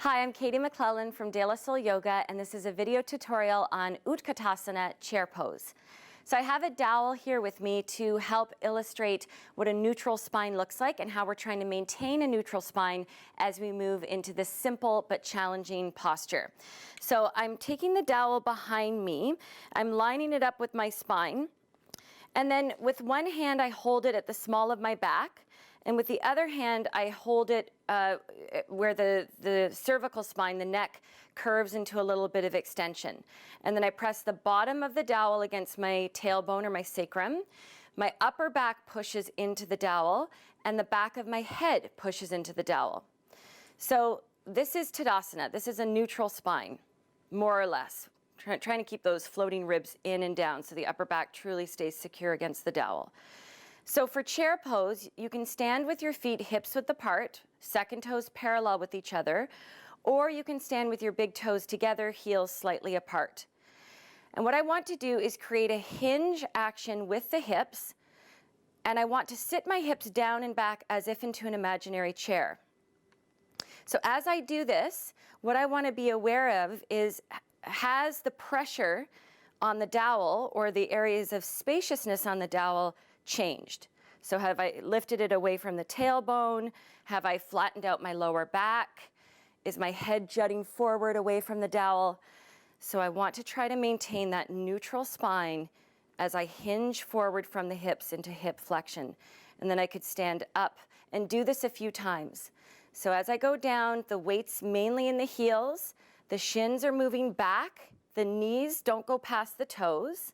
Hi, I'm Katie McClelland from De La Soul Yoga, and this is a video tutorial on Utkatasana chair pose. So I have a dowel here with me to help illustrate what a neutral spine looks like and how we're trying to maintain a neutral spine as we move into this simple but challenging posture. So I'm taking the dowel behind me, I'm lining it up with my spine, and then with one hand I hold it at the small of my back, and with the other hand, I hold it where the cervical spine, the neck, curves into a little bit of extension. And then I press the bottom of the dowel against my tailbone or my sacrum. My upper back pushes into the dowel, and the back of my head pushes into the dowel. So this is Tadasana. This is a neutral spine, more or less. Trying to keep those floating ribs in and down so the upper back truly stays secure against the dowel. So for chair pose, you can stand with your feet hips width apart, second toes parallel with each other, or you can stand with your big toes together, heels slightly apart. And what I want to do is create a hinge action with the hips, and I want to sit my hips down and back as if into an imaginary chair. So as I do this, what I want to be aware of is, has the pressure on the dowel or the areas of spaciousness on the dowel changed? So have I lifted it away from the tailbone? Have I flattened out my lower back? Is my head jutting forward away from the dowel? So I want to try to maintain that neutral spine as I hinge forward from the hips into hip flexion. And then I could stand up and do this a few times. So as I go down, the weight's mainly in the heels, the shins are moving back, the knees don't go past the toes,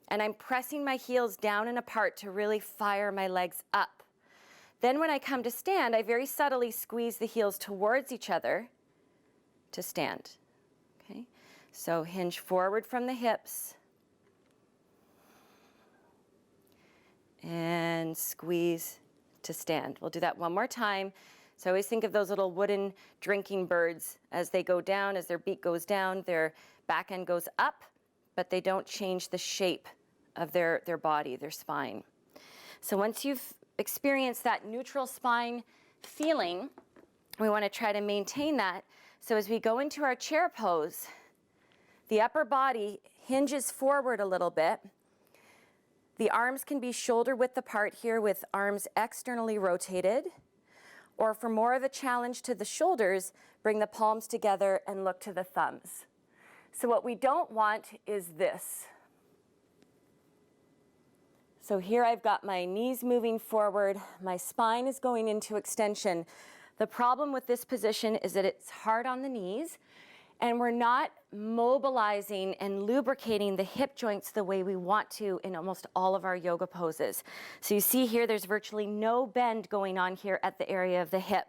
and I'm pressing my heels down and apart to really fire my legs up. Then when I come to stand, I very subtly squeeze the heels towards each other to stand. Okay? So hinge forward from the hips and squeeze to stand. We'll do that one more time. So I always think of those little wooden drinking birds as they go down, as their beak goes down, their back end goes up, but they don't change the shape of their body, their spine. So once you've experienced that neutral spine feeling, we want to try to maintain that. So as we go into our chair pose, the upper body hinges forward a little bit. The arms can be shoulder width apart here with arms externally rotated. Or for more of a challenge to the shoulders, bring the palms together and look to the thumbs. So what we don't want is this. So here I've got my knees moving forward, my spine is going into extension. The problem with this position is that it's hard on the knees, and we're not mobilizing and lubricating the hip joints the way we want to in almost all of our yoga poses. So you see here, there's virtually no bend going on here at the area of the hip.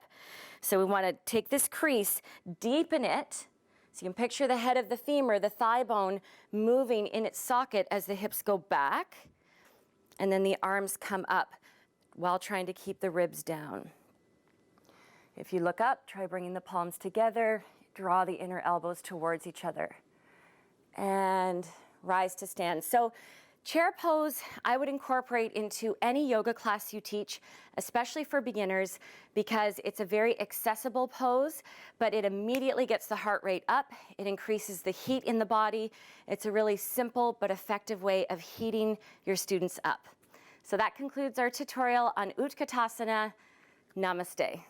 So we want to take this crease, deepen it. So you can picture the head of the femur, the thigh bone, moving in its socket as the hips go back, and then the arms come up while trying to keep the ribs down. If you look up, try bringing the palms together, draw the inner elbows towards each other, and rise to stand. So chair pose, I would incorporate into any yoga class you teach, especially for beginners, because it's a very accessible pose, but it immediately gets the heart rate up. It increases the heat in the body. It's a really simple but effective way of heating your students up. So that concludes our tutorial on Utkatasana. Namaste.